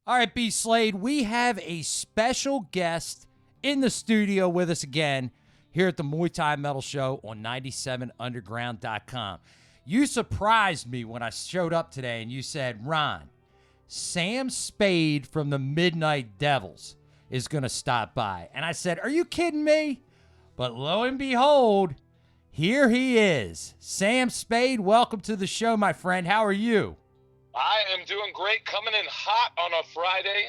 All right, B. Slade, we have a special guest in the studio with us again here at the Muay Thai Metal Show on 97underground.com. You surprised me when I showed up today and you said, Ron, Sam Spade from the Midnight Devils is going to stop by. And I said, are you kidding me? But lo and behold, here he is. Sam Spade, welcome to the show, my friend. How are you? I am doing great, coming in hot on a Friday.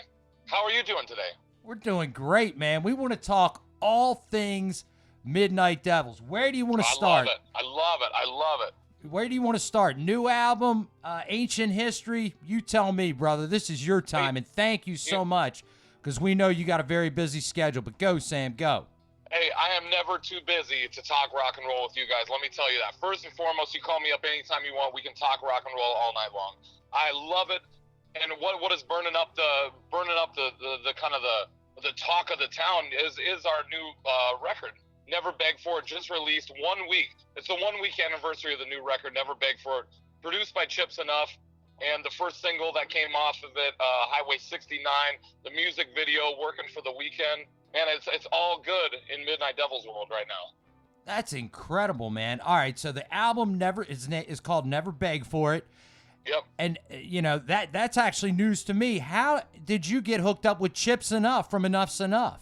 How are you doing today? We're doing great, man. We want to talk all things Midnight Devils. Where do you want to start? I love it. Where do you want to start? New album, ancient history? You tell me, brother. This is your time, and thank you so much because we know you got a very busy schedule. But go, Sam, go. Hey, I am never too busy to talk rock and roll with you guys. Let me tell you that. First and foremost, you call me up anytime you want. We can talk rock and roll all night long. I love it. And what is burning up the kind of the talk of the town is our new record, Never Beg For It, just released 1 week. It's the 1 week anniversary of the new record, Never Beg For It, produced by Chips Enough. And the first single that came off of it, Highway 69, the music video, Working for the Weekend. Man, it's all good in Midnight Devils world right now. That's incredible, man. All right, so the album is called Never Beg For It. Yep. And, you know, that's actually news to me. How did you get hooked up with Chips Enough from Enough's Enough?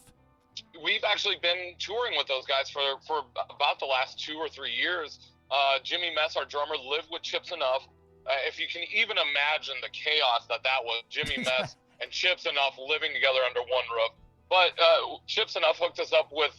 We've actually been touring with those guys for about the last 2 or 3 years. Jimmy Mess, our drummer, lived with Chips Enough. If you can even imagine the chaos that was, Jimmy Mess and Chips Enough living together under one roof. But Chips Enough hooked us up with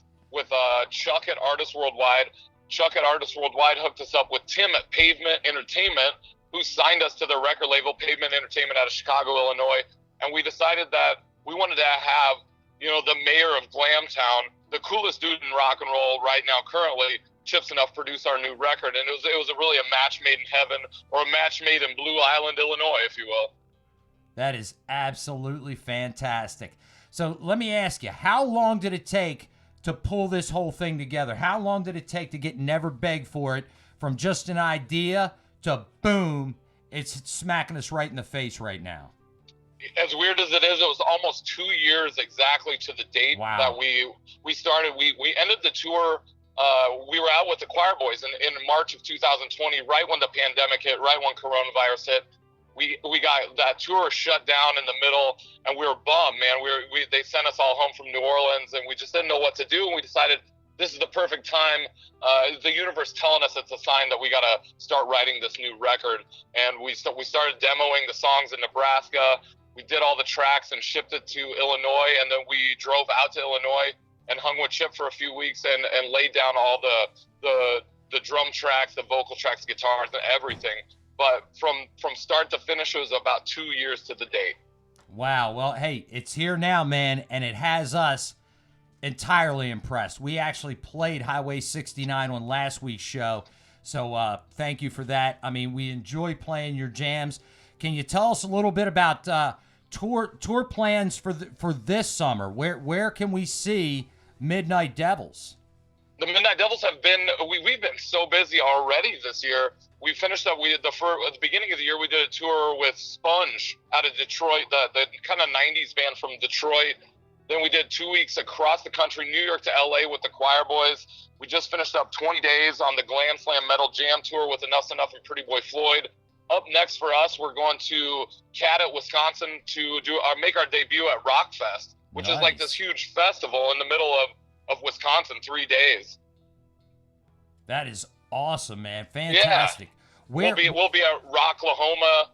Chuck at Artists Worldwide. Chuck at Artists Worldwide hooked us up with Tim at Pavement Entertainment, who signed us to their record label, Pavement Entertainment, out of Chicago, Illinois. And we decided that we wanted to have, you know, the mayor of Glamtown, the coolest dude in rock and roll right now currently, Chips Enough, produce our new record. And it was really a match made in heaven, or a match made in Blue Island, Illinois, if you will. That is absolutely fantastic. So let me ask you, how long did it take to pull this whole thing together? How long did it take to get Never Beg For It from just an idea to boom, it's smacking us right in the face right now? As weird as it is, it was almost 2 years exactly to the date that we started. We ended the tour. We were out with the Choir Boys in March of 2020, right when the pandemic hit, right when coronavirus hit. We got that tour shut down in the middle, and we were bummed, man. They sent us all home from New Orleans, and we just didn't know what to do. And we decided this is the perfect time. The universe telling us it's a sign that we got to start writing this new record. And we started demoing the songs in Nebraska. We did all the tracks and shipped it to Illinois, and then we drove out to Illinois and hung with Chip for a few weeks and laid down all the drum tracks, the vocal tracks, guitars, and everything. But from start to finish, it was about 2 years to the date. Wow. Well, hey, it's here now, man, and it has us entirely impressed. We actually played Highway 69 on last week's show, so thank you for that. I mean, we enjoy playing your jams. Can you tell us a little bit about tour plans for this summer? Where can we see Midnight Devils? The Midnight Devils have been we've been so busy already this year. We finished up. At the beginning of the year, we did a tour with Sponge out of Detroit, the kind of 90s band from Detroit. Then we did 2 weeks across the country, New York to LA with the Choir Boys. We just finished up 20 days on the Glam Slam Metal Jam Tour with Enough's Enough and Pretty Boy Floyd. Up next for us, we're going to Cadott, Wisconsin to make our debut at Rockfest, which is like this huge festival in the middle of Wisconsin, 3 days. That is awesome, man. Fantastic. Yeah. We'll be at Rocklahoma.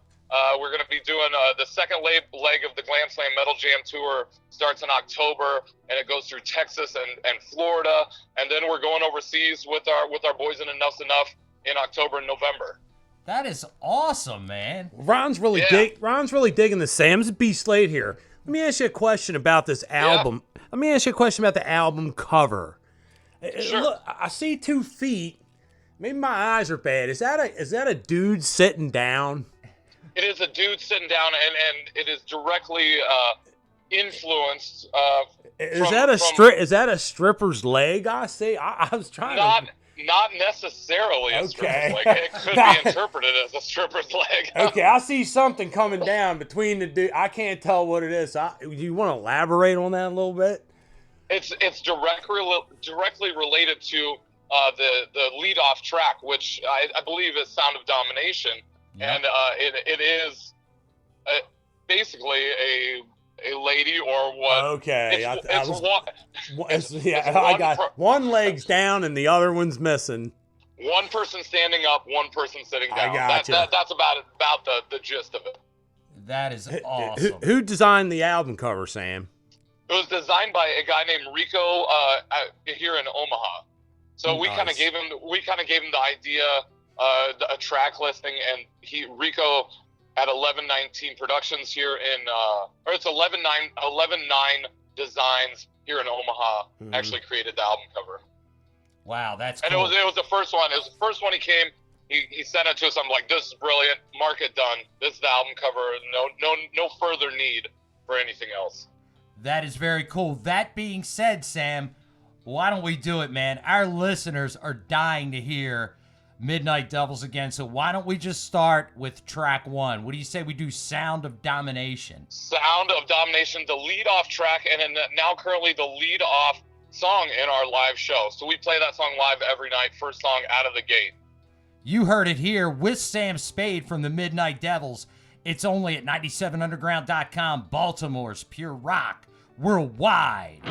We're going to be doing the second leg of the Glam Slam Metal Jam Tour. Starts in October, and it goes through Texas and Florida. And then we're going overseas with our boys in Enough's Enough in October and November. That is awesome, man. Ron's really digging the Sam's B. Slade here. Let me ask you a question about this album. Yeah. Let me ask you a question about the album cover. Sure. Look, I see 2 feet. Maybe my eyes are bad. Is that a dude sitting down? It is a dude sitting down, and it is directly influenced. Is that a stripper's leg? I see. I was trying. Not necessarily a stripper's leg. It could be interpreted as a stripper's leg. Okay, I see something coming down between the dude. I can't tell what it is. Do you want to elaborate on that a little bit? It's directly related to the lead-off track, which I believe is Sound of Domination, and it is basically a lady or what? Okay, I got one leg's down and the other one's missing. One person standing up, one person sitting down. I gotcha. That's about the gist of it. That is awesome. Who designed the album cover, Sam? It was designed by a guy named Rico here in Omaha. So we kind of gave him the idea, a track listing, and Rico at 1119 Productions here in or it's 119 Designs here in Omaha actually created the album cover. Wow, that's cool. And it was the first one. It was the first one he came. He sent it to us. I'm like, this is brilliant. Mark it done. This is the album cover. No further need for anything else. That is very cool. That being said, Sam, why don't we do it, man? Our listeners are dying to hear Midnight Devils again, so why don't we just start with track one? What do you say we do Sound of Domination? Sound of Domination, the lead-off track, and now currently the lead-off song in our live show. So we play that song live every night, first song out of the gate. You heard it here with Sam Spade from the Midnight Devils. It's only at 97underground.com, Baltimore's pure rock worldwide.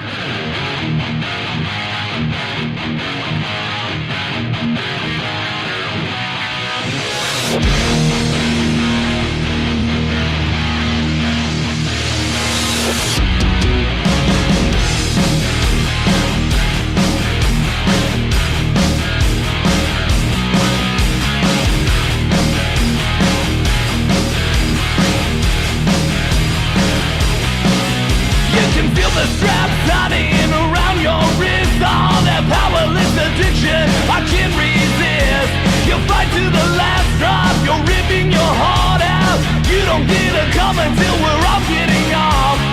The strap tightening around your wrist, all that powerless addiction I can't resist. You fight to the last drop, you're ripping your heart out. You don't get a come until we're all getting off.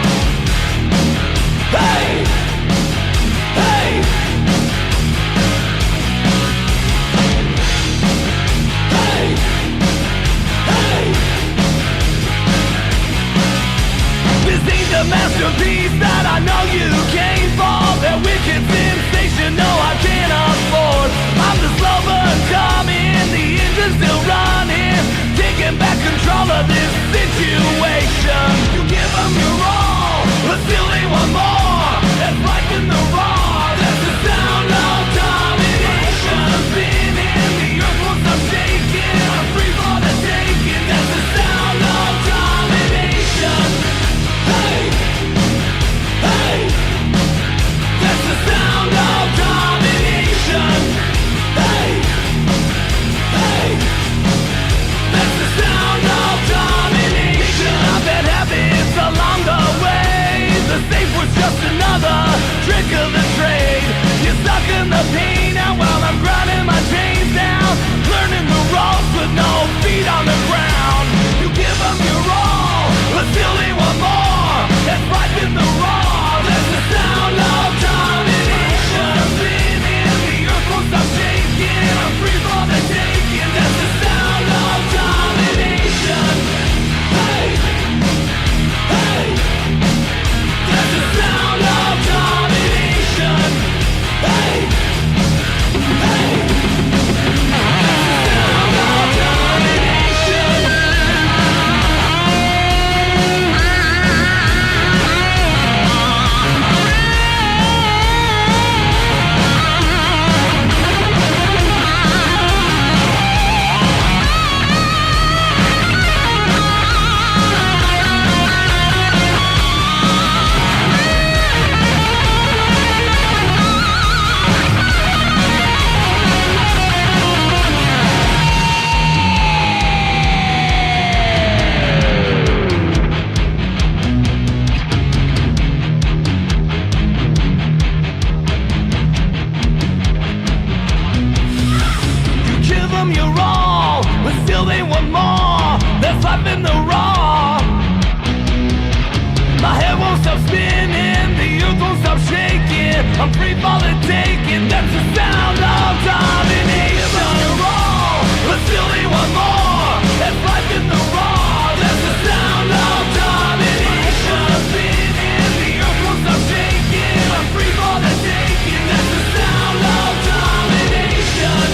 Hey, hey, hey, hey. This ain't the masterpiece that I know you came for. That wicked sensation, no, I can't afford. I'm the slow burn coming, the engine's still running, taking back control of this situation. You give them your all, but still they want more. That's life in the raw, that's the sound of domination. Spinning, the earth won't stop shaking, I'm free for the taking. That's the sound of domination. Hey, hey, that's the sound of domination. Hey, hey, that's the sound of domination. I've had habits along the way. The safe was just another trick of the trade. You're stuck in the pain now while I'm grinding my chains down, learning the ropes with no feet on the ground. You give them your all, but still they want more. That's life in the raw, that's the sound of domination. Spinning, the earth won't stop shaking, I'm free for the taking. That's the sound of domination. Hey, hey, that's the sound of domination. Hey, hey, that's the sound of domination. You give them your all, but still they want more. That's life in the raw. My head won't stop spinning, the earth won't stop shaking. shaking. I'm free falling, taking. That's the sound of domination. You're all, but still need one more. That's life in the raw. That's the sound of domination. I'm spinning, the earth won't stop shaking. I'm free falling, taking. That's the sound of domination.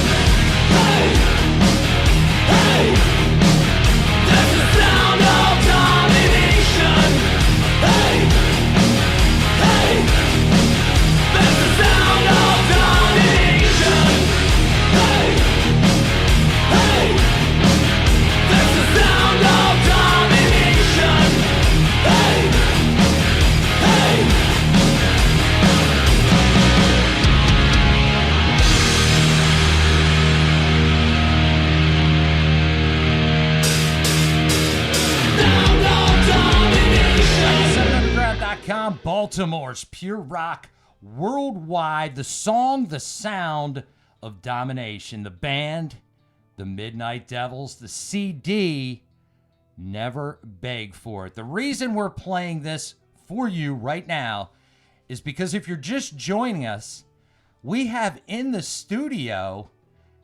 Hey, hey, that's the sound of domination. Hey, hey, that's the sound of domination. Hey, hey, that's the sound of domination. Hey, hey. Sound of domination. 97underground.com, Baltimore's pure rock worldwide. The song, the sound of domination. The band, the Midnight Devils. The CD, Never Beg for It. The reason we're playing this for you right now is because if you're just joining us, we have in the studio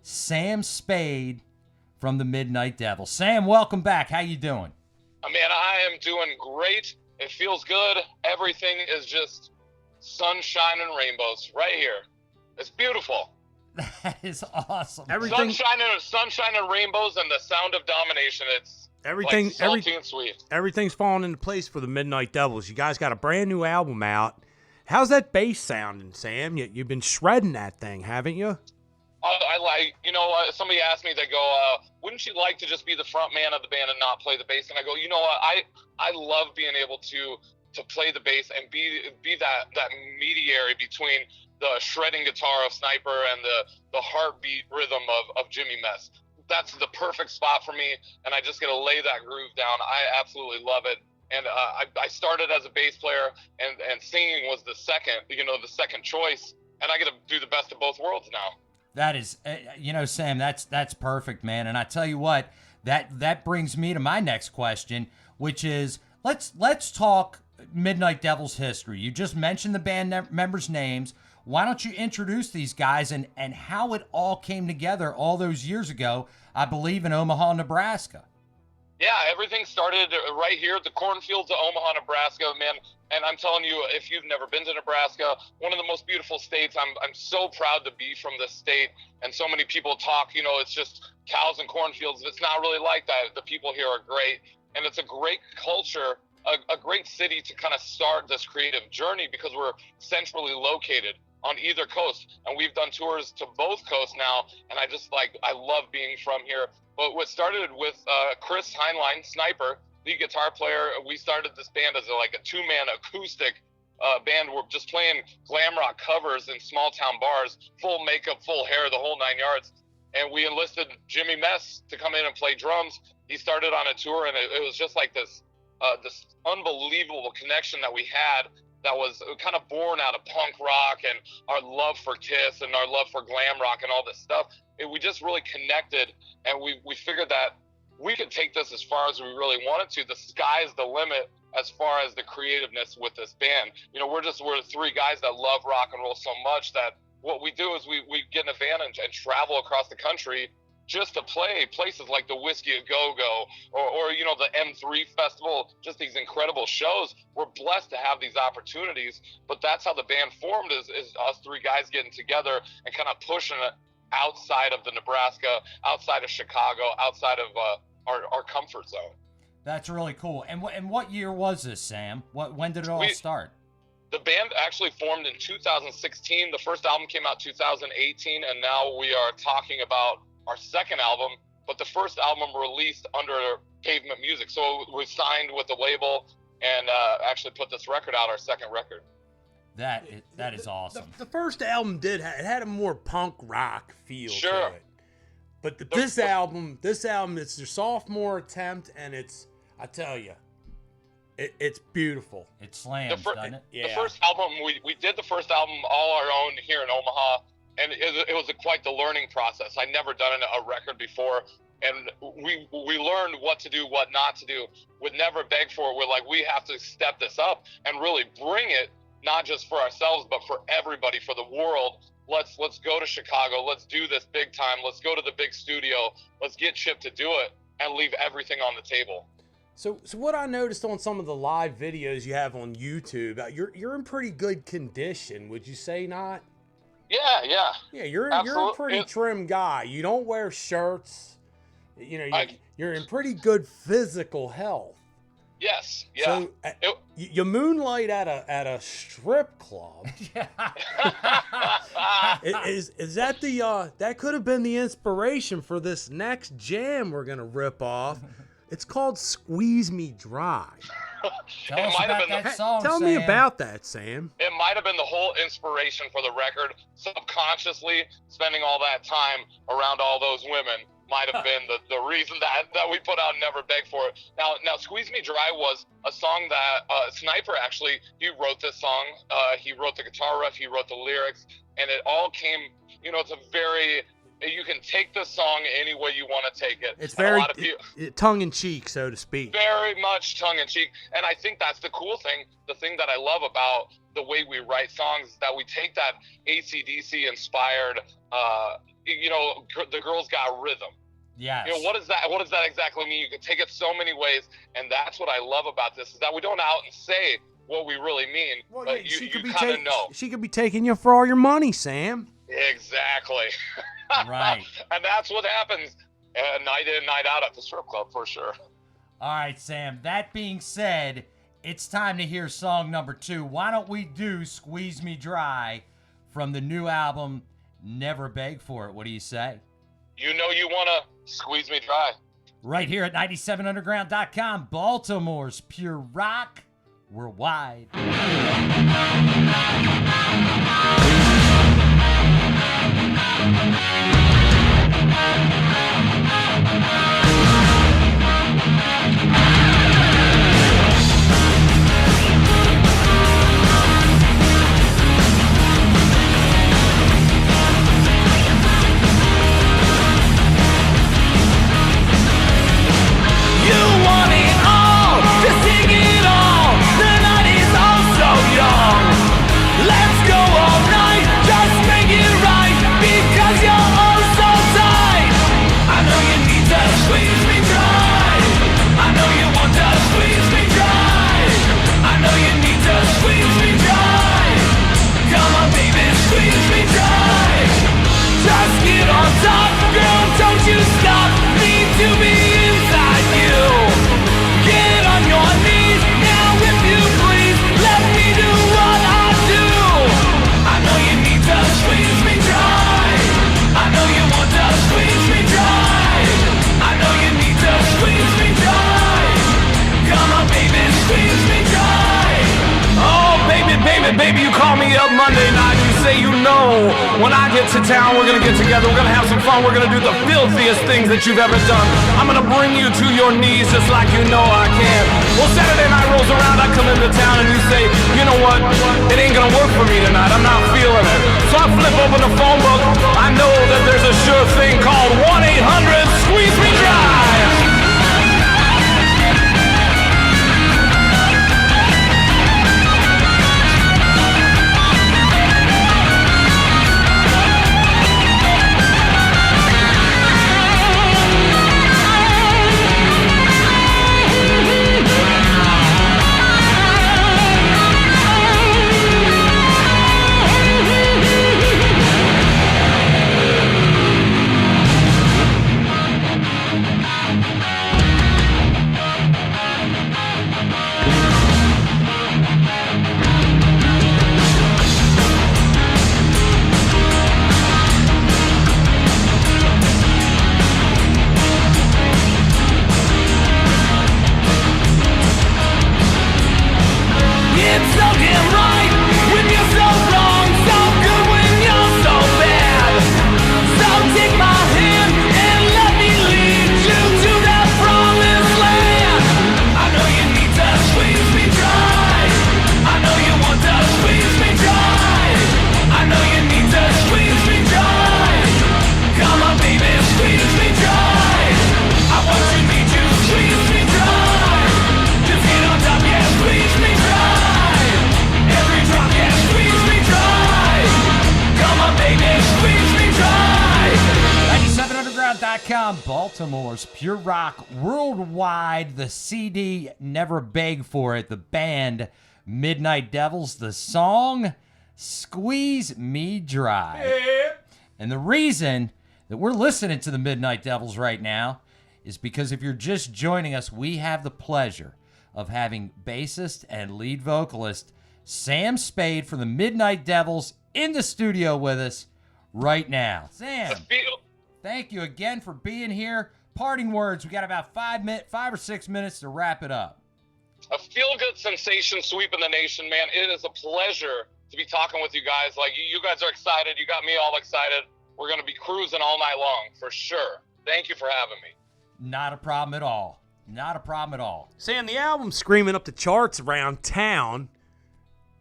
Sam Spade from the Midnight Devils. Sam, welcome back. How you doing? Man, I am doing great. It feels good. Everything is just sunshine and rainbows right here. It's beautiful. That is awesome. Everything, Sunshine and rainbows and the sound of domination. It's everything, like salty and sweet. everything's falling into place for the Midnight Devils. You guys got a brand new album out. How's that bass sounding, Sam? You've been shredding that thing, haven't you? I like, somebody asked me, they go, wouldn't you like to just be the front man of the band and not play the bass? And I go, you know what, I love being able to play the bass and be that mediary between the shredding guitar of Sniper and the heartbeat rhythm of Jimmy Mess. That's the perfect spot for me, and I just get to lay that groove down. I absolutely love it. And I started as a bass player, and singing was the second choice, and I get to do the best of both worlds now. That is, Sam, that's perfect, man. And I tell you what, that brings me to my next question, which is let's talk Midnight Devils history. You just mentioned the band members' names. Why don't you introduce these guys and how it all came together all those years ago, I believe in Omaha, Nebraska? Yeah, everything started right here at the cornfields of Omaha, Nebraska, man. And I'm telling you, if you've never been to Nebraska, one of the most beautiful states. I'm so proud to be from this state. And so many people talk, it's just cows and cornfields. It's not really like that. The people here are great. And it's a great culture, a great city to kind of start this creative journey because we're centrally located on either coast. And we've done tours to both coasts now. And I love being from here. But what started with Chris Heinlein, Sniper, lead guitar player, we started this band as a two-man acoustic band. We're just playing glam rock covers in small town bars, full makeup, full hair, the whole 9 yards. And we enlisted Jimmy Mess to come in and play drums. He started on a tour, and it was just like this unbelievable connection that we had that was kind of born out of punk rock and our love for Kiss and our love for glam rock and all this stuff. We just really connected, and we figured that we could take this as far as we really wanted to. The sky's the limit as far as the creativeness with this band. We're three guys that love rock and roll so much that what we do is we get in a van and travel across the country just to play places like the Whiskey A Go-Go or the M3 Festival, just these incredible shows. We're blessed to have these opportunities, but that's how the band formed is us three guys getting together and kind of pushing it outside of the Nebraska, outside of Chicago, outside of our comfort zone. That's really cool. And what year was this, Sam? When did it all start? The band actually formed in 2016. The first album came out 2018, and now we are talking about our second album, but the first album released under Pavement Music. So we signed with the label and actually put this record out, our second record. That is awesome. The first album it had a more punk rock feel sure. to it. But this album, it's their sophomore attempt, and I tell you, it's beautiful. It slams, doesn't it? Yeah. The first album, we did the first album all our own here in Omaha, and it was quite the learning process. I'd never done a record before, and we learned what to do, what not to do. Would never beg for it. We're like, we have to step this up and really bring it not just for ourselves, but for everybody, for the world. Let's go to Chicago. Let's do this big time. Let's go to the big studio. Let's get Chip to do it and leave everything on the table. So what I noticed on some of the live videos you have on YouTube, you're in pretty good condition. Would you say not? Yeah. Yeah, you're a pretty trim guy. You don't wear shirts. You know, you're in pretty good physical health. Yes. Yeah. So you moonlight at a strip club. Is that that could have been the inspiration for this next jam we're gonna rip off? It's called "Squeeze Me Dry." Tell us about that song, Tell me about that, Sam. It might have been the whole inspiration for the record. Subconsciously spending all that time around all those women might have been the reason that we put out Never Beg For It. Now Squeeze Me Dry was a song that Sniper actually, he wrote this song. He wrote the guitar riff, he wrote the lyrics, and it all came, you know, it's a very, you can take the song any way you want to take it. It's very tongue-in-cheek, so to speak. Very much tongue-in-cheek. And I think that's the cool thing. The thing that I love about the way we write songs is that we take that AC/DC-inspired, you know, the girls got rhythm. Yes. You know, what does that exactly mean? You can take it so many ways, and that's what I love about this, is that we don't out and say what we really mean, well, but you kind of know. She could be taking you for all your money, Sam. Exactly. Right. And that's what happens night in, night out at the strip club, for sure. All right, Sam. That being said, it's time to hear song number 2. Why don't we do Squeeze Me Dry from the new album, Never Beg For It? What do you say? You know you want to squeeze me dry. Right here at 97underground.com, Baltimore's pure rock worldwide. Baby, you call me up Monday night, you say you know. When I get to town, we're gonna get together, we're gonna have some fun, we're gonna do the filthiest things that you've ever done. I'm gonna bring you to your knees just like you know I can. Well, Saturday night rolls around, I come into town and you say, you know what, it ain't gonna work for me tonight, I'm not feeling it. So I flip open the phone book, I know that there's a sure thing called 1-800-SQUEEZE-ME-DRY. Every from Baltimore's Pure Rock Worldwide, the CD Never Beg For It, the band Midnight Devils, the song Squeeze Me Dry. Yeah. And the reason that we're listening to the Midnight Devils right now is because if you're just joining us, we have the pleasure of having bassist and lead vocalist Sam Spade from the Midnight Devils in the studio with us right now. Sam, thank you again for being here. Parting words. We got about 5 or 6 minutes to wrap it up. A feel-good sensation sweeping the nation, man. It is a pleasure to be talking with you guys. Like, you guys are excited. You got me all excited. We're going to be cruising all night long, for sure. Thank you for having me. Not a problem at all. Not a problem at all. Sam, the album's screaming up the charts around town.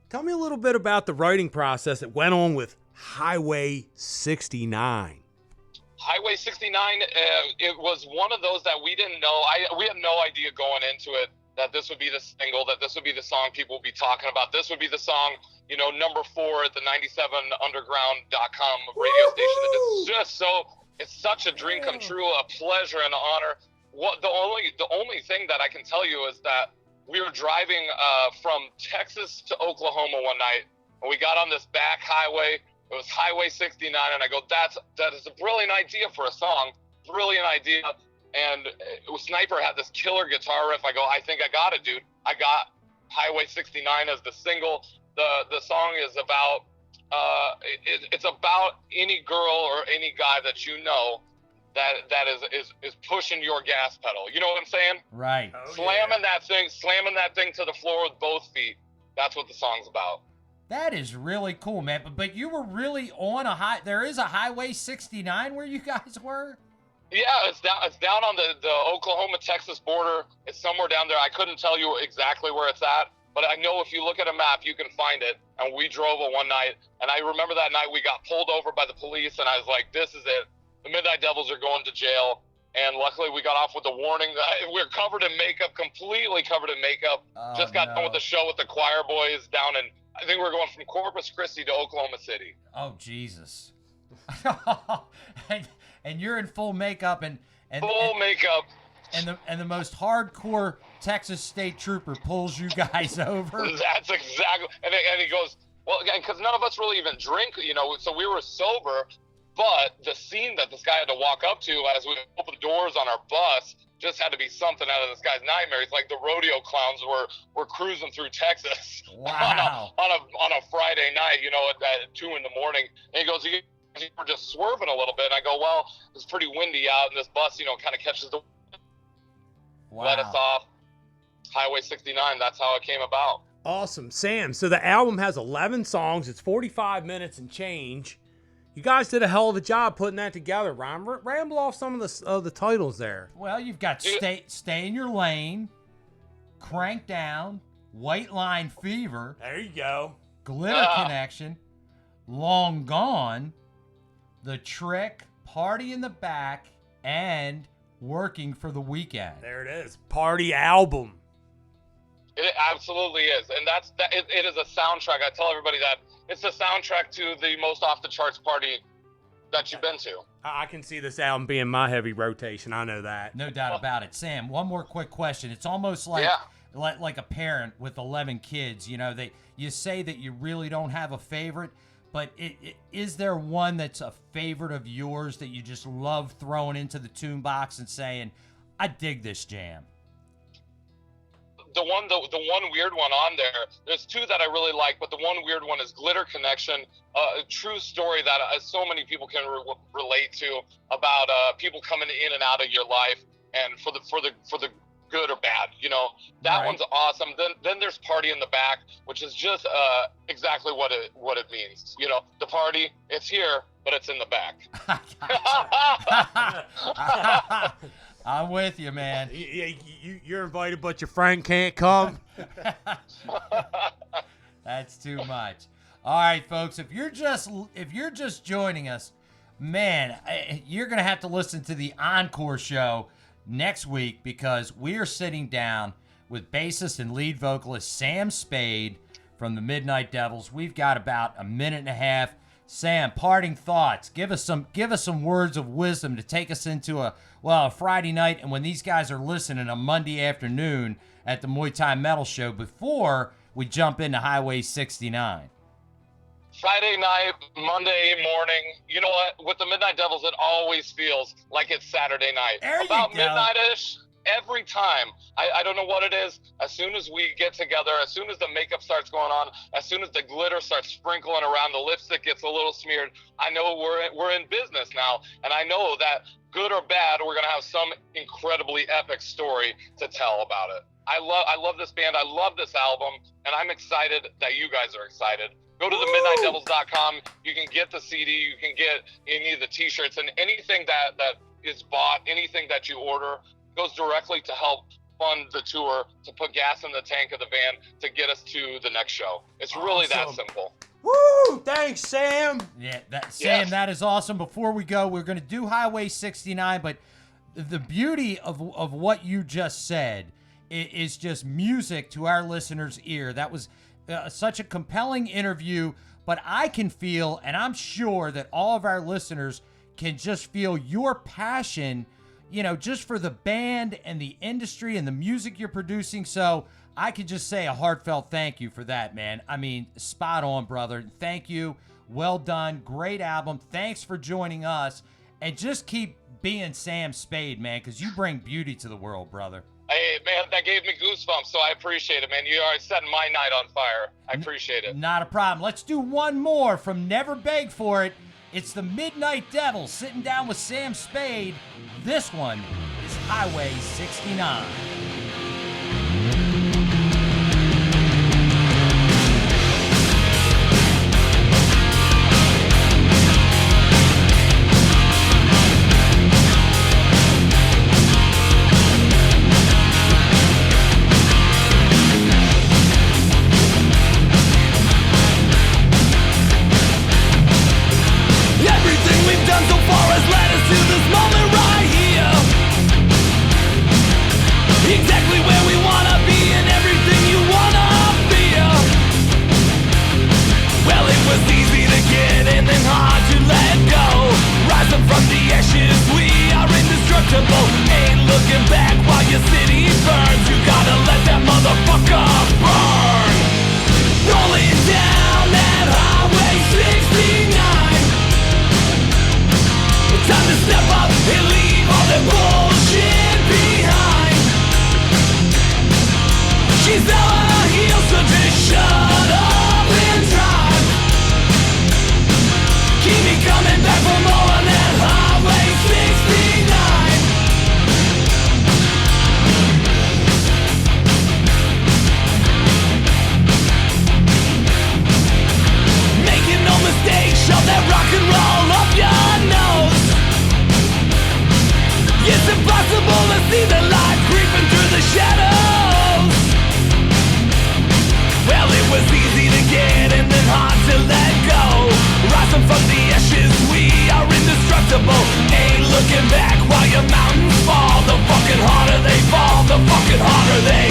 Tell me a little bit about the writing process that went on with Highway 69. Highway 69, it was one of those that we didn't know. We had no idea going into it that this would be the single, that this would be the song people would be talking about. This would be the song, number 4 at the 97underground.com radio station. It's just it's such a dream come true, a pleasure and an honor. The only thing that I can tell you is that we were driving from Texas to Oklahoma one night, and we got on this back highway. It was Highway 69, and I go, that is a brilliant idea for a song, brilliant idea. And Sniper had this killer guitar riff. I go, I think I got it, dude. I got Highway 69 as the single. The song is about it's about any girl or any guy that you know that is pushing your gas pedal. You know what I'm saying? Right. Slamming that thing to the floor with both feet. That's what the song's about. That is really cool, man. But you were really on there is a Highway 69 where you guys were? Yeah, it's down on the Oklahoma-Texas border. It's somewhere down there. I couldn't tell you exactly where it's at, but I know if you look at a map, you can find it. And we drove it one night, and I remember that night we got pulled over by the police, and I was like, this is it. The Midnight Devils are going to jail. And luckily we got off with a warning. We're covered in makeup, completely covered in makeup. Just got done with the show with the choir boys down in, I think we're going from Corpus Christi to Oklahoma City. Oh, Jesus. and you're in full makeup and full makeup. And the most hardcore Texas state trooper pulls you guys over. That's exactly. And he goes, well, again, because none of us really even drink, so we were sober. But the scene that this guy had to walk up to as we opened the doors on our bus just had to be something out of this guy's nightmare. It's like the rodeo clowns were cruising through Texas wow. on a Friday night, at 2 a.m. And he goes, you were just swerving a little bit. And I go, well, it's pretty windy out, and this bus, kind of catches the let us off. Highway 69, that's how it came about. Awesome. Sam, so the album has 11 songs. It's 45 minutes and change. You guys did a hell of a job putting that together, Ryan. Ramble off some of the titles there. Well, you've got Stay in Your Lane, Crank Down, White Line Fever. There you go. Glitter Connection, Long Gone, The Trick, Party in the Back, and Working for the Weekend. There it is. Party album. It absolutely is. And it is a soundtrack. I tell everybody that it's the soundtrack to the most off-the-charts party that you've been to. I can see this album being my heavy rotation. I know that. No doubt about it. Sam, one more quick question. It's almost like a parent with 11 kids. You say that you really don't have a favorite, but is there one that's a favorite of yours that you just love throwing into the tune box and saying, I dig this jam? The one weird one on there, there's 2 that I really like, but the one weird one is Glitter Connection, a true story that so many people can relate to about people coming in and out of your life, and for the good or bad, that one's awesome. Then there's Party in the Back, which is just exactly what it means. The party, it's here, but it's in the back. I'm with you, man. You're invited, but your friend can't come. That's too much. All right, folks. If you're just joining us, man, you're gonna have to listen to the encore show next week because we are sitting down with bassist and lead vocalist Sam Spade from the Midnight Devils. We've got about a minute and a half Sam, parting thoughts. Give us some words of wisdom to take us into a Friday night, and when these guys are listening, a Monday afternoon at the Muay Thai Metal Show before we jump into Highway 69. Friday night, Monday morning. You know what? With the Midnight Devils, it always feels like it's Saturday night. About midnight-ish. Every time. I don't know what it is. As soon as we get together, as soon as the makeup starts going on, as soon as the glitter starts sprinkling around, the lipstick gets a little smeared, I know we're in business now. And I know that good or bad, we're going to have some incredibly epic story to tell about it. I love this band. I love this album. And I'm excited that you guys are excited. Go to themidnightdevils.com. You can get the CD. You can get any of the T-shirts, and anything that is bought, anything that you order, goes directly to help fund the tour, to put gas in the tank of the van, to get us to the next show. It's really that simple. Woo! Thanks, Sam. Yeah, Sam, that is awesome. Before we go, we're going to do Highway 69, but the beauty of what you just said is just music to our listeners' ear. That was such a compelling interview, but I can feel, and I'm sure that all of our listeners can just feel your passion, just for the band and the industry and the music you're producing. So I could just say a heartfelt thank you for that, man. I mean, spot on, brother. Thank you. Well done. Great album. Thanks for joining us. And just keep being Sam Spade, man, because you bring beauty to the world, brother. Hey, man, that gave me goosebumps, so I appreciate it, man. You are setting my night on fire. I appreciate it. Not a problem. Let's do one more from Never Beg For It. It's the Midnight Devils sitting down with Sam Spade. This one is Highway 69. Exactly where we wanna be and everything you wanna feel. Well, it was easy to get in and hard to let go. Rising from the ashes, we are indestructible. Ain't looking back while your city burns. You gotta let that motherfucker burn. Rolling down that Highway 69. It's time to step up and leave all that bullshit behind. She's out on her heels, so just shut up and drive. Keep me coming back for more on that Highway 69. Making no mistake, shove that rock and roll up your nose. It's impossible to see the light creeping through the shadows. Well, it was easy to get and then hard to let go. Rising from the ashes, we are indestructible. Ain't looking back while your mountains fall. The fucking harder they fall, the fucking harder they